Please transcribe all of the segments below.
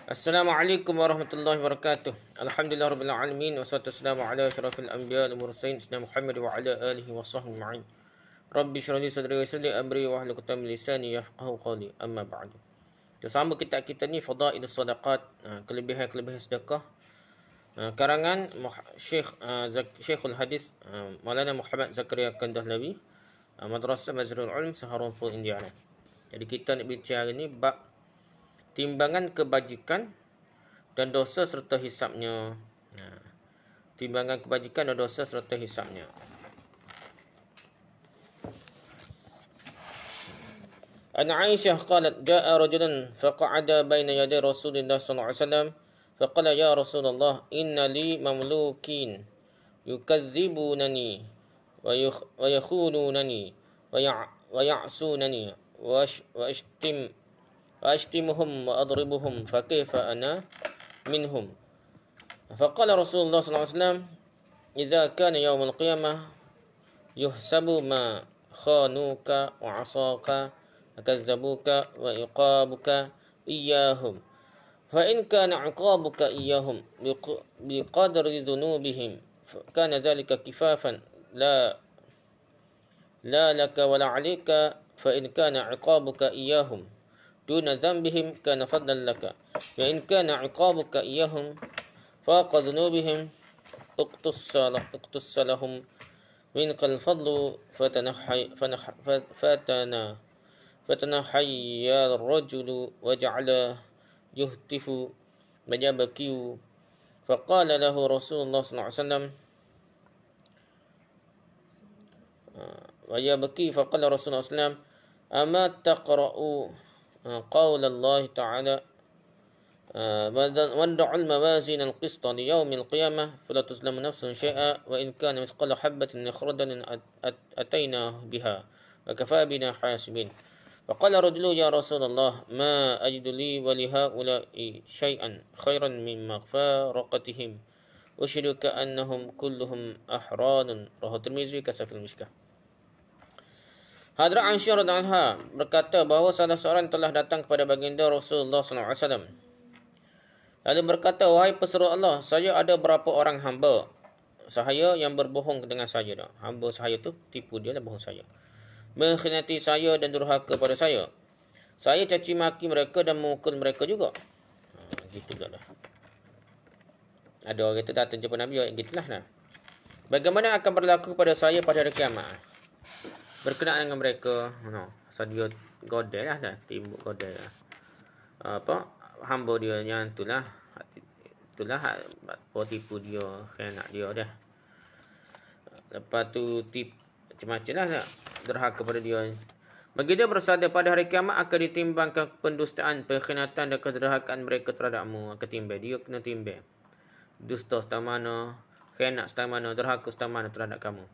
Assalamualaikum warahmatullahi wabarakatuh. Alhamdulillah rabbil alamin wassalatu wassalamu ala asyrafil anbiya wal mursalin sayyidina Muhammad wa ala alihi wa sahbihi ma'in. Rabbi shrah li sadri wa yassir li amri wa hlul 'uqdatam min lisani yafqahu qawli. Amma ba'du. Bersama kita ni Fadailus Sadaqat, kelebihan-kelebihan sedekah. Karangan Syekhul Hadis Maulana Muhammad Zakaria Kandahlawi, Madrasah Mazharul Ulum, Saharanpur, Indiana. Jadi kita nak bincang ni bab timbangan kebajikan dan dosa serta hisapnya. Timbangan kebajikan dan dosa serta hisapnya. An Aisyah qalat jaa rajulun faqa'ada baina yaday Rasulillah sallallahu alaihi wasallam faqala ya Rasulullah inna li mamlukin yukadzibunani wa yakhununani wa ya'sunani wa ashtimuhum wa adribuhum fa kaifa ana minhum. Faqala Rasulullah sallallahu alaihi wasallam idza kana yaumul qiyamah yuhsabu ma khanuka wa asaka akazzabuka wa iqabuka iyyahum fa in kana iqabuka iyyahum biqadri dhunubihim kana dhalika kifafan la laka wa la 'alayka fa in kana iqabuka iyyahum duna dhanbihim kana fadlan laka wa in kana iqabuka iyyahum faqa dhunubihim اقتصلهم منك الفضل فتنحي الرجل وجعل يهتف ويبكي فقال له رسول الله صلى الله عليه وسلم فقال رسول الله صلى الله عليه وسلم أما تقرأ قول الله تعالى وندع الموازين القسط ليوم القيامة فلا تظلم نفس شيئا وإن كان مثقال حبة من خردل أتينا بها وكفى بنا حاسبين. فقال رجل يا رسول الله ما أجد لي ولهؤلاء شيئا خيرا من مغفرتهم أشهدك أنهم كلهم أحرار. رواه الترمذي كسف المشكاة. Hadrat Aisyah radhiyallahu anha berkata bahawa salah seorang telah datang kepada baginda Rasulullah sallallahu alaihi wasallam. Lalu berkata, wahai pesuruh Allah, saya ada berapa orang hamba saya yang berbohong dengan saya dah. Hamba saya tu tipu dia dan bohong saya. Mengkhianati saya dan durhaka pada saya. Saya caci maki mereka dan memukul mereka juga. Gitu dah. Ada orang kata datang jumpa Nabi, gitulah nah. Bagaimana akan berlaku pada saya pada hari kiamat? Berkenaan dengan mereka, asal dia godel lah, timbuk godel lah. Hamba dia yang itulah tipu dia, khianat dia dah. Lepas tu macam-macam lah derhaka kepada dia. Bagi dia bersabda pada hari kiamat akan ditimbangkan pendustaan, pengkhianatan dan kederhakaan mereka terhadapmu akan timbang. Dia kena timbang. Dusta setang mana, khianat setang mana, derhaka setang mana terhadap kamu.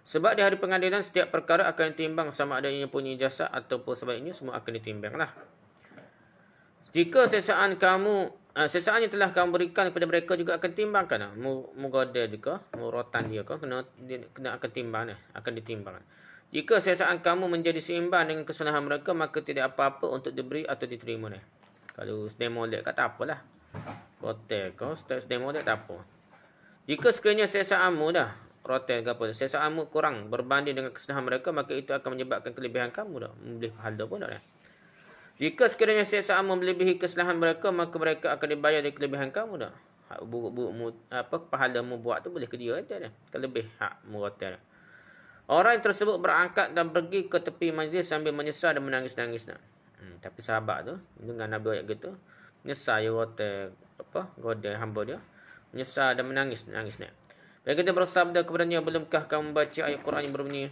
Sebab di hari pengadilan setiap perkara akan ditimbang sama ada ia punya jasa ataupun sebaliknya, semua akan ditimbang lah. Jika sesaan yang telah kamu berikan kepada mereka juga akan timbangkan. Mugadil juga, rotan dia kena akan timbang, akan ditimbang. Jika sesaan kamu menjadi seimbang dengan kesalahan mereka, maka tidak apa-apa untuk diberi atau diterima. Kalau sedang molek kata apalah. Rotan kau sedang molek tak apa. Jika sekiranya sesaanmu dah rotan ke apa, sesaanmu kurang berbanding dengan kesalahan mereka, maka itu akan menyebabkan kelebihan kamu dah. Membeli pahala pun dah. Jika sekiranya sesaat melebihi kesalahan mereka, maka mereka akan dibayar dari kelebihan kamu dah. Hak buruk-buruk pahalamu buat tu boleh ke dia dah. Kelebih hak murotal. Orang yang tersebut berangkat dan pergi ke tepi majlis sambil menyesal dan menangis-nangis dah. Tapi sahabat tu dengan Nabi ayat gitu, menyesal dia rotal godel hamba dia, menyesal dan menangis-nangis dah. Bagi kita bersabda kepadanya, belumkah kamu baca ayat Quran yang berbunyi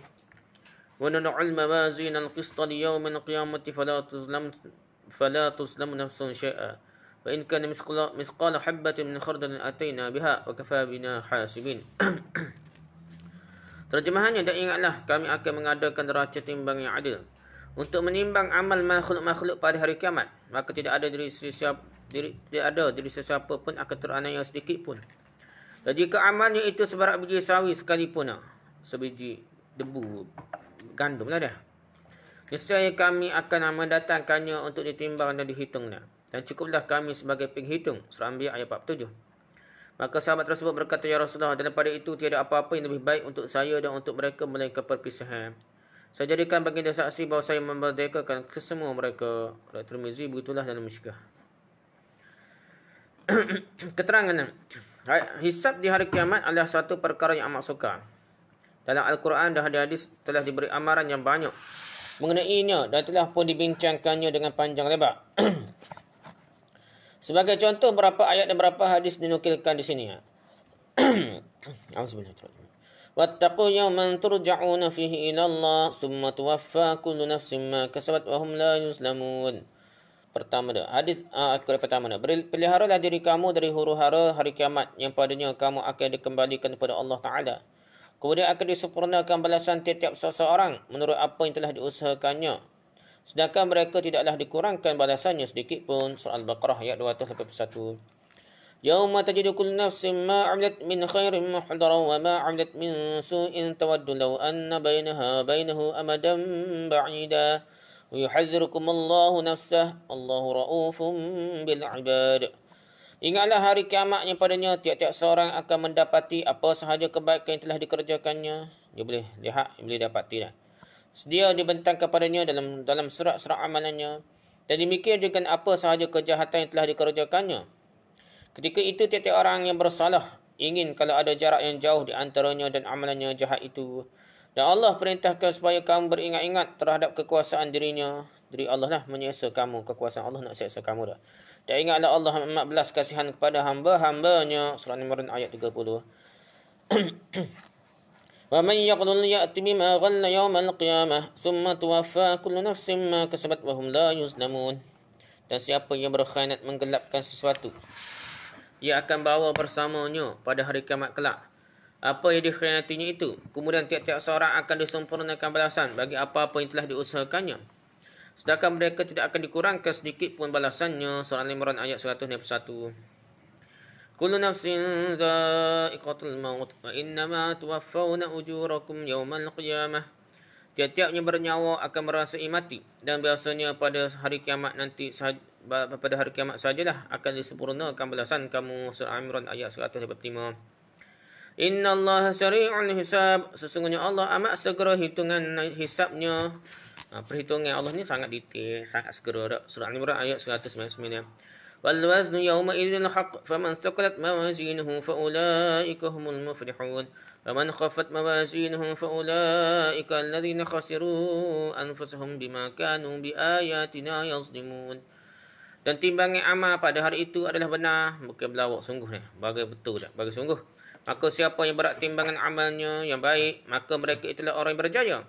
وَنَضَعُ الْمَوَازِينَ الْقِسْطَ لِيَوْمِ الْقِيَامَةِ فَلَا تُظْلَمُ نَفْسٌ شَيْئًا وَإِنْ كَانَ مِثْقَالَ حَبَّةٍ مِنْ خَرْدَلٍ أَتَيْنَا بِهَا وَكَفَى بِنَا حَاسِبِينَ. Terjemahannya, dan ingatlah kami akan mengadakan neraca timbang yang adil untuk menimbang amal makhluk-makhluk pada hari kiamat, maka tidak ada diri sesiapa pun akan teraniaya sedikit pun. Dan jika amalnya itu sebarak biji sawi sekalipun, sebiji debu gandum lah dah, Nescaya kami akan mendatangkannya untuk ditimbang dan dihitungnya. Dan cukuplah kami sebagai penghitung. Surah Anbiya ayat 47. Maka sahabat tersebut berkata, Ya Rasulullah, daripada itu tiada apa-apa yang lebih baik untuk saya dan untuk mereka melainkan perpisahan. Saya jadikan baginda saksi bahawa saya memerdekakan kesemua mereka. Tirmizi, begitulah dalam Mishkah. Keterangan hisab di hari kiamat adalah satu perkara yang amat sukar. Dalam Al-Quran dan hadis telah diberi amaran yang banyak mengenainya dan telah pun dibincangkannya dengan panjang lebar. Sebagai contoh, beberapa ayat dan beberapa hadis dinukilkan di sini. Wattaqu yawman turja'una fihi ila Allah thumma tuwaffa kullu nafsin ma kasabat wa hum la yuzlamun. Pertama dah, hadis pertama dah. Peliharalah diri kamu dari huru-hara hari kiamat yang padanya kamu akan dikembalikan kepada Allah Taala. Kemudian akan disempurnakan balasan tiap-tiap seseorang menurut apa yang telah diusahakannya. Sedangkan mereka tidaklah dikurangkan balasannya sedikit pun. Surah Al-Baqarah ayat 281. Yauma tajidu kullu nafsin ma 'amilat min khairin muhdaran wa ma 'amilat min su'in tawaddu law anna bainahu amadan ba'ida. Wa yuhadhdhirukumullahu nafsah. Allahu ra'ufun bil 'ibad. Ingatlah hari kiamat yang padanya tiap-tiap seorang akan mendapati apa sahaja kebaikan yang telah dikerjakannya. Dia boleh lihat, boleh dapati dah. Sedia dibentang kepadanya dalam surat-surat amalannya. Dan demikian juga apa sahaja kejahatan yang telah dikerjakannya. Ketika itu tiap-tiap orang yang bersalah ingin kalau ada jarak yang jauh di antaranya dan amalannya jahat itu. Dan Allah perintahkan supaya kamu beringat-ingat terhadap kekuasaan dirinya. Diri Allah lah menyeksa kamu. Kekuasaan Allah nak seksa kamu dah. Dan ingatlah Allah amat belas kasihan kepada hamba-hambanya. Surah Al-Imran ayat 30. Wa man yaqul ya'ti bima ghalla yawmal qiyamah thumma tuwaffa kullu nafsin ma kasabat wa hum la yuzlamun. Dan siapa yang berkhianat menggelapkan sesuatu, ia akan bawa bersamanya pada hari kiamat kelak apa yang dikhianatinya itu. Kemudian tiap-tiap seorang akan disempurnakan balasan bagi apa-apa yang telah diusahakannya. Sedangkan mereka tidak akan dikurangkan sedikit pun balasannya. Surah Al-Imran ayat 121. Kullu nafsin dha'iqatul maut wa innama tuwaffawna ujurakum yawmal qiyamah. Tiap-tiapnya bernyawa akan merasai mati dan biasanya pada hari kiamat nanti sajalah akan disempurnakan balasan kamu. Surah Al-Imran ayat 145. Inna Allah syari'ul hisab. Sesungguhnya Allah amat segera hitungan hisabnya. Perhitungan Allah ni sangat detail, sangat segera. Surah Al-Imran ayat 199. Wal waznu yawma idzil haqq faman thaqalat mawazinuhu faulaika humul muflihun wa man khaffat mawazinuhu faulaika alladhina khasiru anfusahum bima kanu biayatina yazlimun. Dan timbangan amal pada hari itu adalah benar, bukan berlawak sungguh ni. Bagi betul tak? Bagi sungguh. Maka siapa yang berat timbangan amalnya yang baik, maka mereka itulah orang yang berjaya.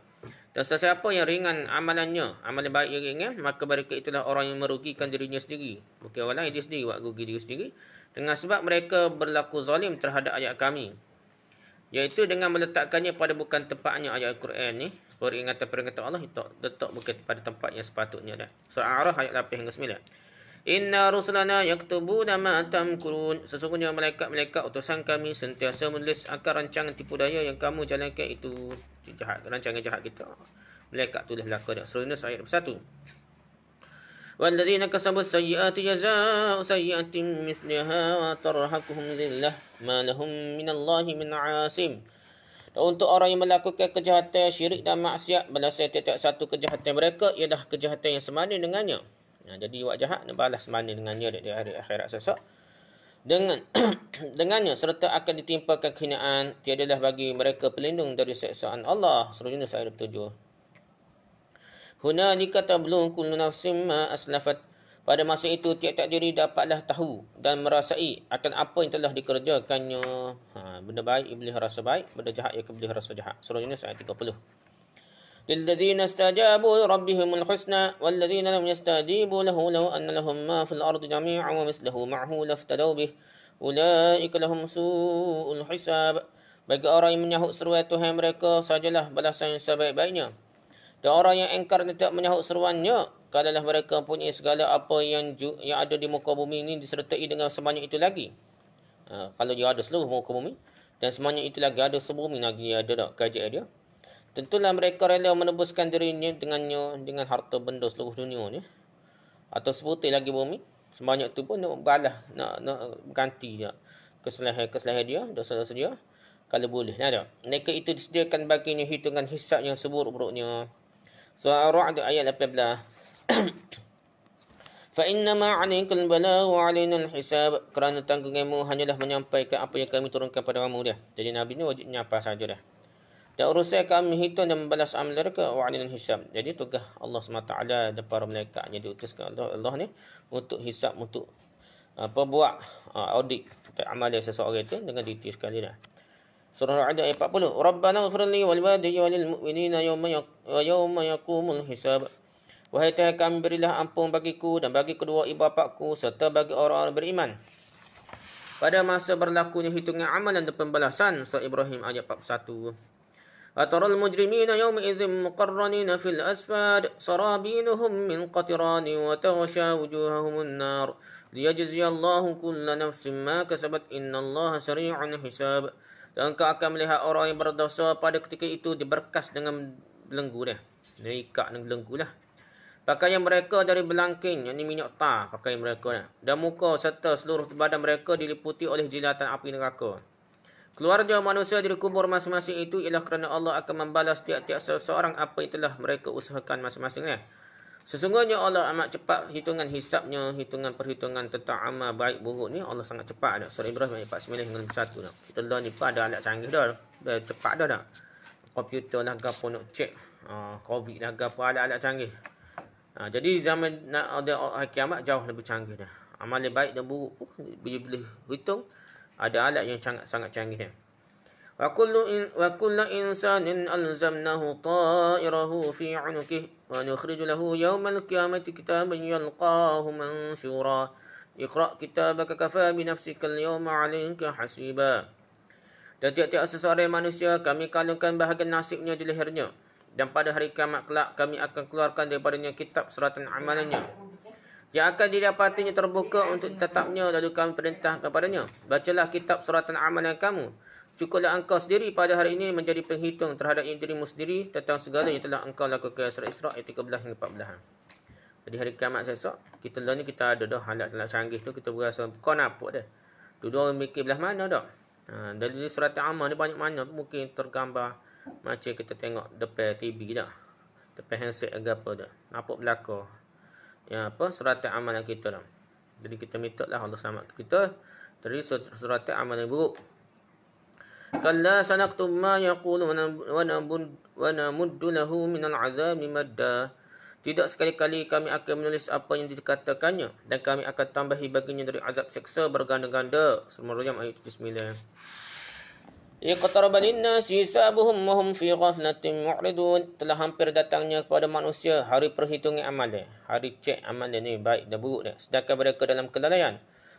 Dan sesiapa yang ringan amalannya, amalan baik yang ringan, maka mereka itulah orang yang merugikan dirinya sendiri. Bukan orang lain, dia sendiri buat rugi diri sendiri. Dengan sebab mereka berlaku zalim terhadap ayat kami. Iaitu dengan meletakkannya pada bukan tempatnya ayat Al-Quran ni. Peringatan-peringatan Allah letak bukan pada tempat yang sepatutnya dah. Surah Al-A'raf ayat 8 hingga 9. Inna rusulana yaktubuna ma tamkurun. Sesungguhnya malaikat-malaikat utusan kami sentiasa menulis akan rancangan tipu daya yang kamu jalankan itu jahat, rancangan jahat kita. Malaikat tulis belaka dah. Surah Yunus ayat 1. Walladzina kasabu sayyiati jazaa'u sayyi'atin misliha wa tarhaquhum dhillah ma lahum minallahi min 'asim. Dan untuk orang yang melakukan kejahatan syirik dan maksiat, balasan tiap-tiap satu kejahatan mereka ialah kejahatan yang semana dengannya. Jadi buat jahat nak balas mana dengannya di hari akhirat esok. Dengannya serta akan ditimpakan kehinaan, tiadalah bagi mereka pelindung dari siksaan Allah. Surah Yunus ayat 7. Hunalika tablughu kullu nafsin ma aslafat. Pada masa itu tiap-tiap diri dapatlah tahu dan merasai akan apa yang telah dikerjakannya. Benda baik iblis rasa baik, benda jahat ia iblis rasa jahat. Surah Yunus ayat 30. للذين استجابوا لربهم الحسنى والذين لم يستجيبوا له لو أن لهم ما في الأرض جميعا ومثله معه لافتدوا به أولئك لهم سوء الحساب. Bagi orang yang menyahut seruan Tuhan mereka sajalah balasan yang sebaik-baiknya. Dan orang yang engkar tidak menyahut seruannya, kalaulah mereka punya segala apa yang ada di muka bumi ini disertai dengan sebanyak itu lagi. Kalau dia ada seluruh muka bumi dan sebanyak itu lagi ada sebumi lagi ada tak kajian dia. Tentulah mereka rela menebuskan dirinya dengan harta benda seluruh dunia ni. Atau seputih lagi bumi. Sebanyak tu pun nak balas, nak ganti dia kesalahan dia, dosa-dosa dia. Kalau boleh lah tak. Mereka itu disediakan baginya hitungan hisab yang seburuk-buruknya. Surah Ar-Ra'd ayat 18. فَإِنَّمَا عَلَيْكَ الْبَلَاغُ وَعَلَيْنَا الْحِسَابُ. Kerana tanggunganmu hanyalah menyampaikan apa yang kami turunkan pada kamu dia. Jadi Nabi ni wajib menyapa saja dah. Dan urusan kami hitung dan membalas amal mereka wa'alina hisab. Jadi tugas Allah SWT dan para malaikat yang diutuskan Allah ni untuk hisab, untuk buat audit amalan seseorang itu dengan detail sekali dah. Surah Al-A'raf ayat 40. Rabbana ighfir li wa liwalidayya wa lil mu'minina yawma yaqumul hisab. Wahai Tuhan kami, berilah ampun bagiku dan bagi kedua ibu bapakku serta bagi orang-orang beriman pada masa berlakunya hitungan amalan dan pembalasan. Surah Ibrahim ayat 41. Ataral mujrimina yawma idzin muqarranina fil asfad sarabiluhum min qatiran wa taghsha wujuhahum an-nar liyajziyallahu kulla nafsin ma kasabat innallaha sari'un hisab. Dan engkau akan melihat orang yang berdosa pada ketika itu diberkas dengan belenggu dia. Diikat dengan belenggu lah. Pakaian mereka dari belangking, yakni minyak tar, pakaian mereka dah. Dan muka serta seluruh badan mereka diliputi oleh jilatan api neraka. Keluarga manusia dari kubur masing-masing itu ialah kerana Allah akan membalas tiap-tiap seseorang apa yang telah mereka usahakan masing-masing. Sesungguhnya Allah amat cepat hitungan hisabnya, perhitungan tentang amal baik buruk ni Allah sangat cepat dah. Surah Ibrahim ayat 49 hingga 51 dah. Kita dah ni pun ada alat canggih dah cepat dah. Komputer lah gapo nak cek, COVID lah gapo, alat-alat canggih. Jadi zaman nak ada kiamat jauh lebih canggih dah. Amalan baik dan buruk pun boleh hitung. Ada alat yang sangat canggih dah. Wa kullu insanin alzamnahu ta'irahu fi 'unukihi wa nukhriju lahu yawmal qiyamati kitaban yalqahu manshura. Iqra' kitabaka kafa bi nafsika al-yawma 'alayka hasiba. Dan tiap-tiap seseorang manusia kami kalungkan bahagian nasibnya di lehernya. Dan pada hari kiamat kelak kami akan keluarkan daripadanya kitab suratan amalannya yang akan didapatinya terbuka untuk ditetapnya, lalu kami perintah kepadanya, bacalah kitab suratan amalan kamu. Cukuplah engkau sendiri pada hari ini menjadi penghitung terhadap dirimu sendiri tentang segala yang telah engkau lakukan. Surah Isra ayat 13 hingga 14. Jadi hari kiamat esok kita lah ni kita ada dah alat-alat canggih tu, kita berasa kau nampak dah. Duduk mikir belah mana dah. Dari suratan amal ni banyak mana mungkin tergambar macam kita tengok depan TV dah. Depan handset agak apa dah. Nampak belakang. Ya apa suratan amalan kita dah. Jadi kita minta lah Allah selamatkan kita dari suratan amalan buruk. Kalla sanaktum ma yaqulu wa namuddu lahu min al-'adzabi madda. Tidak sekali-kali kami akan menulis apa yang dikatakannya dan kami akan tambahi baginya dari azab seksa berganda-ganda. Surah Maryam ayat 79. Iqtaraba lin-nasi hisabuhum wa hum fi ghaflatin mu'ridun. Telah hampir datangnya kepada manusia hari perhitungan amalan. Hari cek amalan ni baik dan buruk dia. Sedangkan mereka dalam kelalaian.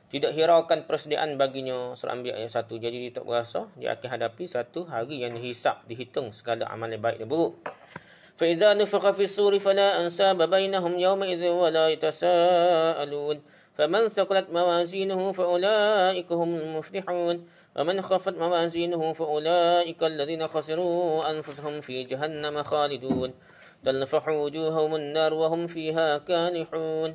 Tidak hiraukan persediaan baginya. Surah Anbiya ayat 1. Jadi dia tak berasa dia akan hadapi satu hari yang dihisap, dihitung segala amalan baik dan buruk. فَإِذَا نُفِخَ فِي الصُّورِ فَلَا أَنْسَابَ بَيْنَهُمْ يَوْمَئِذٍ وَلَا يَتَسَاءَلُونَ فَمَنْ ثَقُلَتْ مَوَازِينُهُ فَأُولَئِكَ هُمُ الْمُفْلِحُونَ وَمَنْ خَفَّتْ مَوَازِينُهُ فَأُولَئِكَ الَّذِينَ خَسِرُوا أَنفُسَهُمْ فِي جَهَنَّمَ خَالِدُونَ تَلْفَحُ وُجُوهَهُمُ النَّارُ وَهُمْ فِيهَا كَالِحُونَ.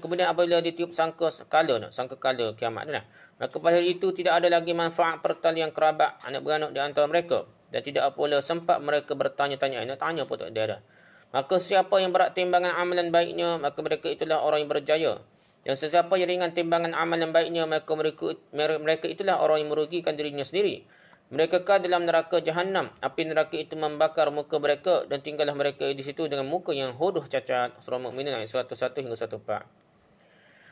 Kemudian apabila ditiup sangkakala kiamat ni lah. Maka pada hari itu tidak ada lagi manfaat pertalian kerabat anak beranak di antara mereka. Dan tidak pula sempat mereka bertanya-tanya. Nak tanya pun tak ada. Maka siapa yang berat timbangan amalan baiknya, maka mereka itulah orang yang berjaya. Dan sesiapa yang ringan timbangan amalan baiknya, maka mereka itulah orang yang merugikan dirinya sendiri. Mereka kekal dalam neraka Jahannam. Api neraka itu membakar muka mereka dan tinggallah mereka di situ dengan muka yang hodoh cacat. Surah Mukminin ayat 101 hingga 104.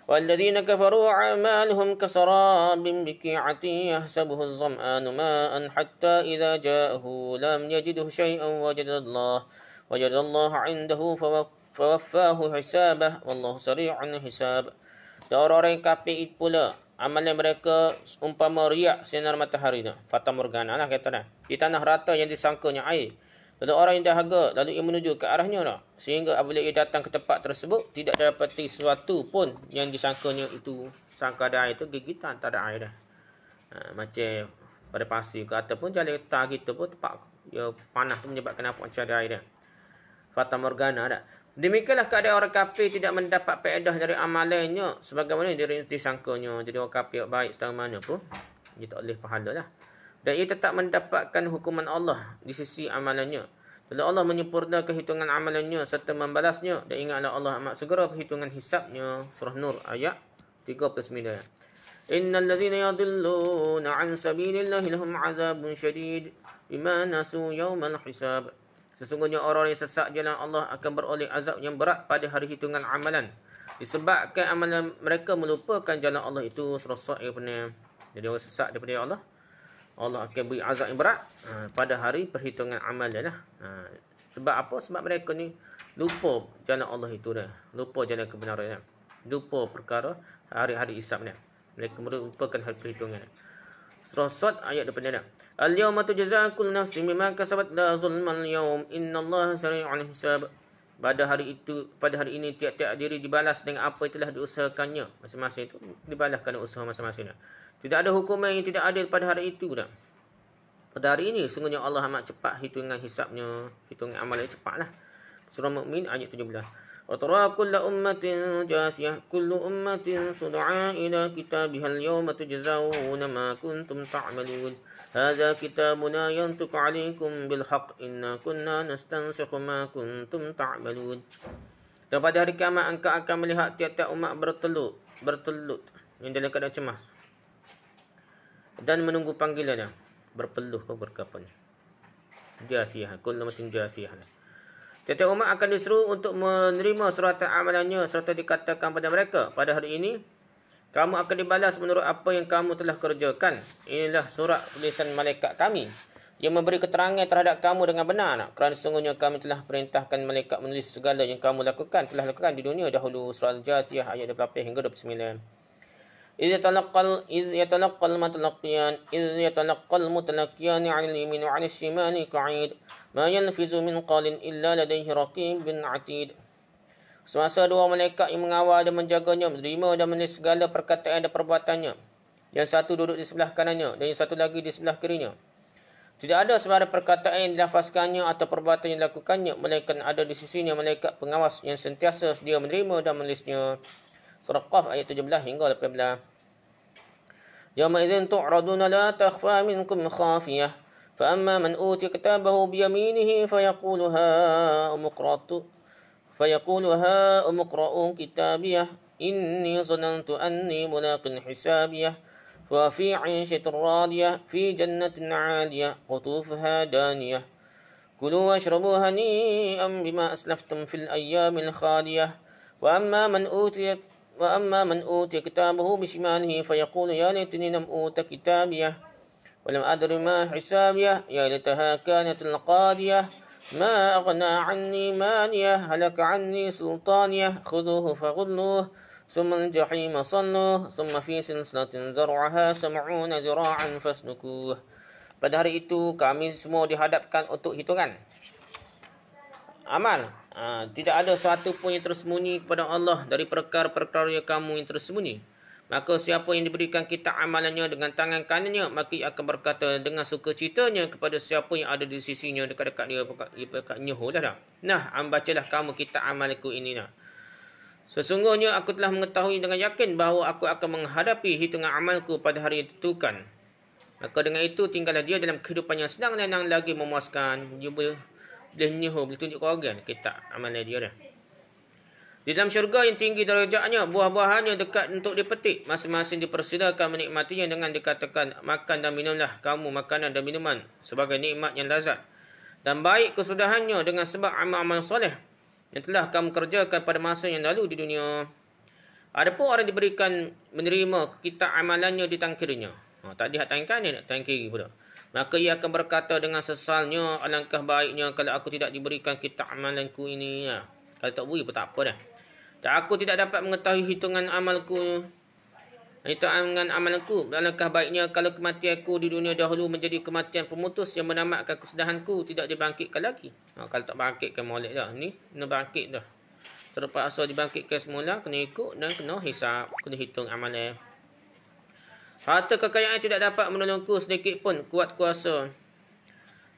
وَالَّذِينَ كَفَرُوا أَعْمَالُهُمْ كَسَرَابٍ بِقِيعَةٍ يَحْسَبُهُ الظَّمْآنُ مَاءً حَتَّى إِذَا جَاءَهُ لَمْ يَجِدْهُ شَيْئًا وَجَدَ اللَّهَ عِندَهُ فَوَفَّاهُ حِسَابَهُ وَاللَّهُ سَرِيعُ الْحِسَابِ. Dan orang-orang yang kafir pula, amalan mereka umpama riak sinar matahari dah. Fata Morgana lah kata dah. Di tanah rata yang disangkanya air. Lalu orang yang dahaga lalu ia menuju ke arahnya dah. Sehingga apabila ia datang ke tempat tersebut tidak dapati sesuatu pun yang disangkanya itu. Sangka ada air itu gigitan tak ada air dah. Macam pada pasir ke ataupun jalan tar kita pun tempat Dia panah tu menyebabkan nampak macam ada air dia. Fata Morgana dah. Demikianlah keadaan orang kafir tidak mendapat faedah dari amalannya sebagaimana dia disangkanya. Jadi orang kafir baik setara mana pun dia tak boleh pahala lah. Dan ia tetap mendapatkan hukuman Allah di sisi amalannya. Bila Allah menyempurnakan hitungan amalannya serta membalasnya, dan ingatlah Allah amat segera perhitungan hisabnya. Surah Nur ayat 39. Innal ladzina yadhilluna an sabilillahi lahum 'adzabun syadid bima nasu yaumal hisab. Sesungguhnya orang yang sesat jalan Allah akan beroleh azab yang berat pada hari hitungan amalan disebabkan amalan mereka melupakan jalan Allah itu. Surah Sad ayat 6. Jadi orang sesat daripada Allah, Allah akan beri azab yang berat pada hari perhitungan amalan lah. Sebab apa? Sebab mereka ni lupa jalan Allah itu dah. Lupa jalan kebenaran dah. Lupa perkara hari-hari hisab dah. Mereka melupakan hari perhitungan. Surah Sad ayat 26. Al-yawma tujza kullu nafsin bima kasabat la zulmal yawm innallaha sari'ul hisab. Pada hari ini tiap-tiap diri dibalas dengan apa yang telah diusahakannya. Masing-masing itu dibalas kerana usaha masing-masing. Tidak ada hukuman yang tidak adil pada hari itu dah. Pada hari ini sungguhnya Allah amat cepat hitungan hisabnya, hitungan amalan cepatlah. Surah Mukmin ayat 17. Wa tara kullu ummatin jasiyah kullu ummatin tud'a ila kitabihal yawma tujzauna ma kuntum ta'malun hadza kitabuna yantiqu 'alaykum bil haqq inna kunna nastansikhu ma kuntum ta'malun. Dan pada hari kiamat engkau akan melihat tiap-tiap umat bertelut yang dalam keadaan cemas dan menunggu panggilannya. Berpeluh ke berkapan jasiyah kullu ummatin jasiyah. Tiap-tiap umat akan diseru untuk menerima suratan amalannya serta dikatakan pada mereka, pada hari ini kamu akan dibalas menurut apa yang kamu telah kerjakan. Inilah surat tulisan malaikat kami yang memberi keterangan terhadap kamu dengan benar, kerana sesungguhnya kami telah perintahkan malaikat menulis segala yang kamu telah lakukan di dunia dahulu. Surah Al-Jasiyah ayat 28 hingga 29. إذ يتلقى المتلقيان عن اليمين وعن الشمال قعيد ما يلفظ من قول إلا لديه رقيب عتيد. Semasa dua malaikat yang mengawal dan menjaganya menerima dan menulis segala perkataan dan perbuatannya, yang satu duduk di sebelah kanannya dan yang satu lagi di sebelah kirinya, tidak ada sebarang perkataan yang dilafazkannya atau perbuatan yang dilakukannya melainkan ada di sisinya malaikat pengawas yang sentiasa sedia menerima dan menulisnya. Surah Qaf ayat 17 hingga 18. Yawma idzin tu'raduna la takhfa minkum khafiyah fa amma man utiya kitabahu bi yaminihi fayaqulu ha umqra'u kitabiyah inni zanantu anni mulaqin hisabiyah fa fi 'ishatin radiyah fi jannatin 'aliyah qutufuha daniyah kulu washrabu hani'an bima aslaftum fil ayyamil khaliyah wa amma man utiya kitabahu bishimalihi fayaqulu ya laitani lam uta kitabiyah walam adri ma hisabiyah ya laitaha kanatil qadiyah ma aghna anni maliyah halaka anni sultaniyah khudhuhu faghulluhu thumma al-jahima salluhu thumma fi silsilatin zar'uha 70 dhira'an faslukuh. Pada hari itu kami semua dihadapkan untuk hitungan amal. Tidak ada satu pun yang tersembunyi kepada Allah dari perkara-perkara yang kamu yang tersembunyi. Maka siapa yang diberikan kitab amalannya dengan tangan kanannya, maka ia akan berkata dengan sukacitanya kepada siapa yang ada di sisinya dekat-dekat dia, dekat nyoh dah. Nah, bacalah kamu kitab amalku ini nah. Sesungguhnya aku telah mengetahui dengan yakin bahawa aku akan menghadapi hitungan amalku pada hari yang ditentukan. Maka dengan itu tinggallah dia dalam kehidupan yang senang dan yang lagi memuaskan. Dia boleh tunjuk ke orang kitab amalan dia dah. Di dalam syurga yang tinggi darajatnya, buah-buahannya dekat untuk dipetik. Masing-masing dipersilakan menikmatinya dengan dikatakan, makan dan minumlah kamu makanan dan minuman sebagai nikmat yang lazat. Dan baik kesudahannya dengan sebab amal-amal soleh yang telah kamu kerjakan pada masa yang lalu di dunia. Adapun orang diberikan menerima kitab amalannya di tangan kirinya. Tak lihat tangan kanan, tangan kiri pula. Maka ia akan berkata dengan sesalnya, alangkah baiknya kalau aku tidak diberikan kitab amalanku ini. Kalau tak beri pun tak apa dah. Aku tidak dapat mengetahui hitungan amalanku. Alangkah baiknya kalau kematianku di dunia dahulu menjadi kematian pemutus yang menamatkan kesudahanku, tidak dibangkitkan lagi. Kalau tak bangkitkan molek dah. Ni kena bangkit dah. Terpaksa dibangkitkan semula, kena ikut dan kena hisap, kena hitung amalan. Harta kekayaan tidak dapat menolongku sedikit pun kuat kuasa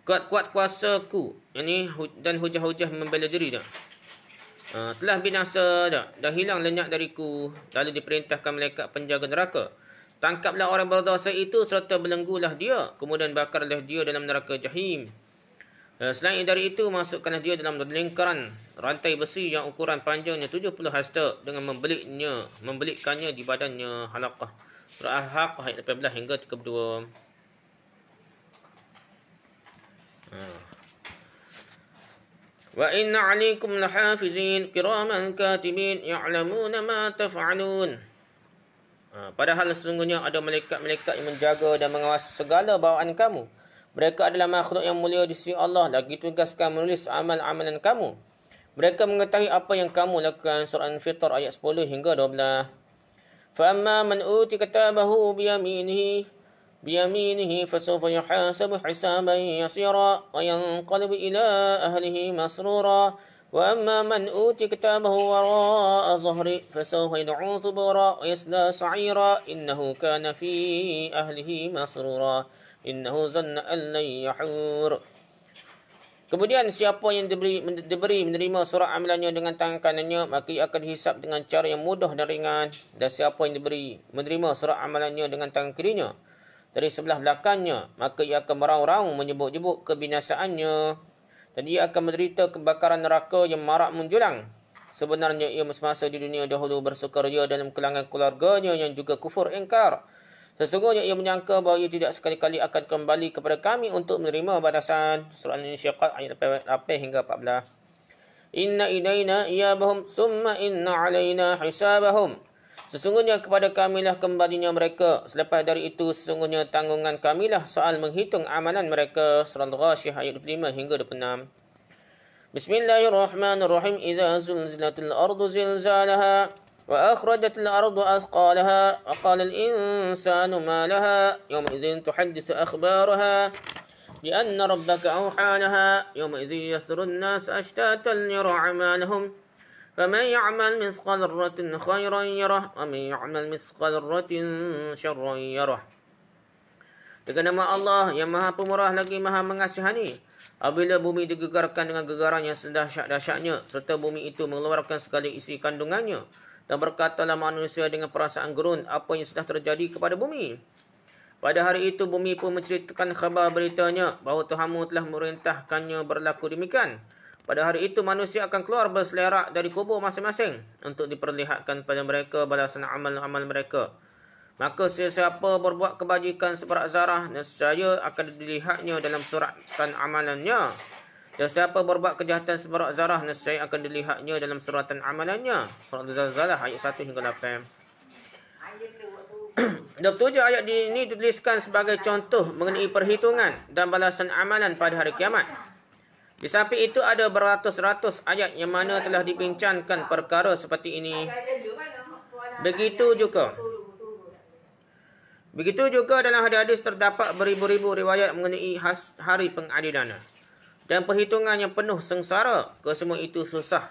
kuat-kuat kuasaku, ini dan hujah-hujah membela diri dah. Telah binasa dah, dah hilang lenyap dariku. Lalu diperintahkan malaikat penjaga neraka. Tangkaplah orang berdosa itu serta belenggulah dia, kemudian bakarlah dia dalam neraka jahim. Selain dari itu, masukkanlah dia dalam lingkaran rantai besi yang ukuran panjangnya 70 hasta dengan membelikkannya di badannya halaqah. Surah Al-Haqqah ayat 18 hingga 32. Wa inna 'alaikum lahafizin kiraman katibin ya'lamuna ma taf'alun. Padahal sesungguhnya ada malaikat-malaikat yang menjaga dan mengawasi segala bawaan kamu. Mereka adalah makhluk yang mulia di sisi Allah, lagi tugaskan menulis amal-amalan kamu. Mereka mengetahui apa yang kamu lakukan. Surah Al-Fitar ayat 10 hingga 12. Fa amma man uti kitabahu بيمينه فسوف يحاسب حسابا يسيرا وينقلب إلى أهله مسرورا وأما من أوتي كتابه وراء ظهره فسوف يدعو ثبورا ويصلى سعيرا إنه كان في أهله مسرورا إنه ظن أن لن يحور. Kemudian siapa yang diberi menerima surat amalannya dengan tangan kanannya, maka ia akan dihisap dengan cara yang mudah dan ringan. Dan siapa yang menerima surat amalannya dengan tangan kirinya dari sebelah belakangnya, maka ia akan meraung-raung menyebut-nyebut kebinasaannya. Dan ia akan menderita kebakaran neraka yang marak menjulang. Sebenarnya ia semasa di dunia dahulu bersukaria dalam kalangan keluarganya yang juga kufur ingkar. Sesungguhnya ia menyangka bahawa ia tidak sekali-kali akan kembali kepada kami untuk menerima balasan. Surah Al-Insyiqaq ayat 8 hingga 14. Inna ilaina iyabahum summa inna alaina hisabahum. Sesungguhnya kepada kamilah kembalinya mereka. Selepas dari itu, sesungguhnya tanggungan kamilah soal menghitung amalan mereka. Surah Al-Ghashiyah ayat 25 hingga 26. Bismillahirrahmanirrahim. Idza zulzilatil ardu zilzalaha wa akhrajatil ardu athqalaha wa qala al-insanu ma laha yawma idzin tuhaddithu akhbaraha bi anna rabbaka awha laha yawma idzin yasdurun nas ashtatan yara a'malahum فمن يعمل مثقال ذرة خيرا يره ومن يعمل مثقال ذرة شرا يره. Dengan nama Allah yang Maha Pemurah lagi Maha Mengasihani. Apabila bumi digegarkan dengan gegaran yang sedahsyat-dahsyatnya, serta bumi itu mengeluarkan segala isi kandungannya, dan berkatalah manusia dengan perasaan gerun apa yang sudah terjadi kepada bumi. Pada hari itu bumi pun menceritakan khabar beritanya bahawa Tuhanmu telah merintahkannya berlaku demikian. Pada hari itu manusia akan keluar berselerak dari kubur masing-masing untuk diperlihatkan pada mereka balasan amal-amal mereka. Maka sesiapa berbuat kebajikan seberat zarah, nescaya akan dilihatnya dalam suratan amalannya. Dan siapa berbuat kejahatan seberat zarah, nescaya akan dilihatnya dalam suratan amalannya. Surah Al-Zalzalah ayat 1 hingga 8. 27 ayat ini dituliskan sebagai contoh mengenai perhitungan dan balasan amalan pada hari kiamat. Di samping itu ada beratus-ratus ayat yang mana telah dibincangkan perkara seperti ini. Begitu juga dalam hadis terdapat beribu-ribu riwayat mengenai hari pengadilan dan perhitungan yang penuh sengsara. Kesemua itu susah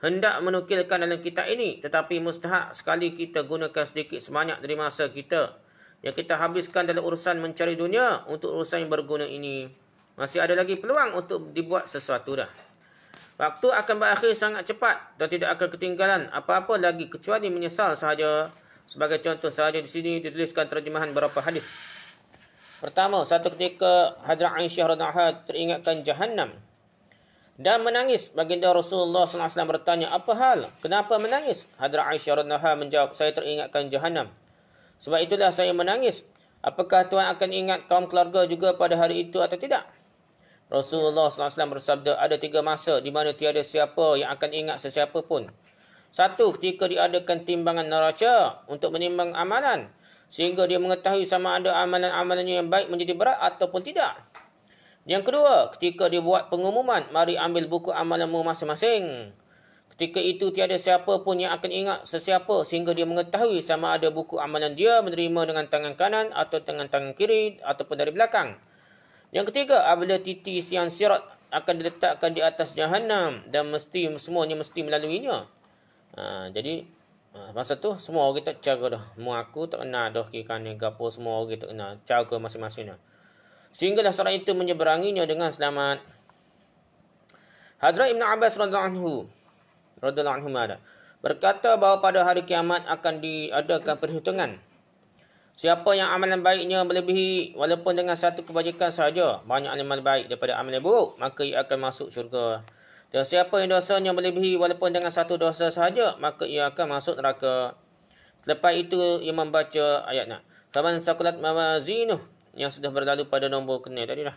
hendak menukilkan dalam kitab ini, tetapi mustahak sekali kita gunakan sedikit sebanyak dari masa kita yang kita habiskan dalam urusan mencari dunia untuk urusan yang berguna ini. Masih ada lagi peluang untuk dibuat sesuatu dah. Waktu akan berakhir sangat cepat dan tidak akan ketinggalan apa-apa lagi kecuali menyesal sahaja. Sebagai contoh sahaja di sini dituliskan terjemahan beberapa hadis. Pertama, satu ketika Hadrat Aisyah radhiyallahu anha teringatkan Jahannam dan menangis. Baginda Rasulullah SAW bertanya, apa hal? Kenapa menangis? Hadrat Aisyah radhiyallahu anha menjawab, saya teringatkan Jahannam. Sebab itulah saya menangis. Apakah Tuhan akan ingat kaum keluarga juga pada hari itu atau tidak? Rasulullah SAW bersabda, ada 3 masa di mana tiada siapa yang akan ingat sesiapa pun. Satu, ketika diadakan timbangan neraca untuk menimbang amalan, sehingga dia mengetahui sama ada amalan-amalannya yang baik menjadi berat ataupun tidak. Yang kedua, ketika dia buat pengumuman, mari ambil buku amalanmu masing-masing. Ketika itu tiada siapa pun yang akan ingat sesiapa sehingga dia mengetahui sama ada buku amalan dia menerima dengan tangan kanan atau dengan tangan kiri ataupun dari belakang. Yang ketiga, apabila titi yang sirat akan diletakkan di atas Jahannam dan semuanya mesti melaluinya. Jadi masa tu semua orang tak cara dah. Mu aku tak kenal dah kiri kanan gapo, semua orang tak kenal cara masing-masing dah. sehinggalah seorang itu menyeberanginya dengan selamat. Hadrat Ibn Abbas radhiyallahu anhu berkata bahawa pada hari kiamat akan diadakan perhitungan. Siapa yang amalan baiknya melebihi walaupun dengan satu kebajikan sahaja, banyak amalan baik daripada amalan buruk, maka ia akan masuk syurga. Dan siapa yang dosanya melebihi walaupun dengan satu dosa sahaja, maka ia akan masuk neraka. Selepas itu ia membaca ayatnya. Faman saqulat mawazinuh, yang sudah berlalu pada nombor kena tadi dah.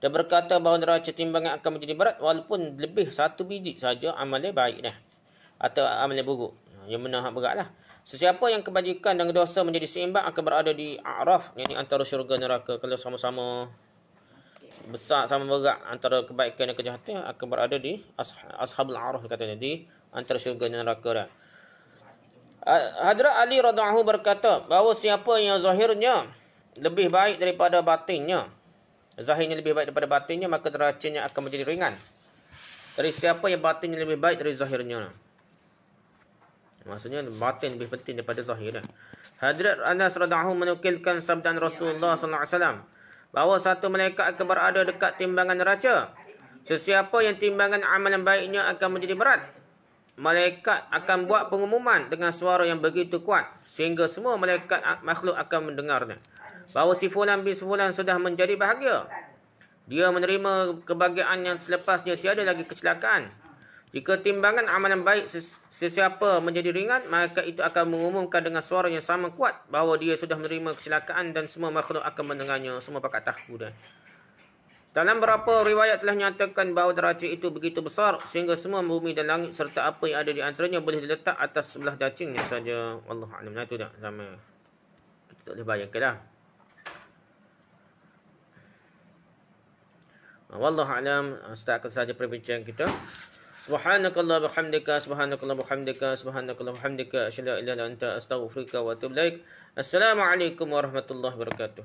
Dan berkata bahawa neraca timbangan akan menjadi berat walaupun lebih satu biji saja amalan baik dah. Atau amalan buruk. Yang benar beratlah. Sesiapa yang kebajikan dan dosa menjadi seimbang akan berada di A'raf, yang antara syurga neraka. Kalau sama-sama besar, sama berat antara kebaikan dan kejahatan, akan berada di Ashabul A'raf, katanya, di antara syurga dan neraka dah. Hadrat Ali radhiyallahu berkata bahawa siapa yang zahirnya lebih baik daripada batinnya, zahirnya lebih baik daripada batinnya, maka derajatnya akan menjadi ringan dari siapa yang batinnya lebih baik dari zahirnya. Maksudnya batin lebih penting daripada zahir. Hadrat Anas radhiyallahu menukilkan sabda Rasulullah sallallahu alaihi wasallam bahawa satu malaikat akan berada dekat timbangan neraca. Sesiapa yang timbangan amalan baiknya akan menjadi berat, malaikat akan buat pengumuman dengan suara yang begitu kuat sehingga semua malaikat makhluk akan mendengarnya bahawa si fulan bin fulan sudah menjadi bahagia. Dia menerima kebahagiaan yang selepasnya tiada lagi kecelakaan. Jika timbangan amalan baik sesiapa menjadi ringan, maka itu akan mengumumkan dengan suara yang sama kuat bahawa dia sudah menerima kecelakaan dan semua makhluk akan mendengarnya. Semua pakat takut dah. Dalam beberapa riwayat telah nyatakan bahawa derajat itu begitu besar sehingga semua bumi dan langit serta apa yang ada di antaranya boleh diletak atas sebelah cacingnya saja. Wallahu a'lam. Itu dah sama. Kita tak boleh bayangkan dah. Wallahu a'lam. Setakat saja perbincangan kita. Subhanakallah bihamdika, subhanakallah bihamdika, subhanakallah bihamdika, asyhadu an la ilaha illa anta, astaghfiruka wa atubu ilaik. Assalamualaikum warahmatullahi wabarakatuh.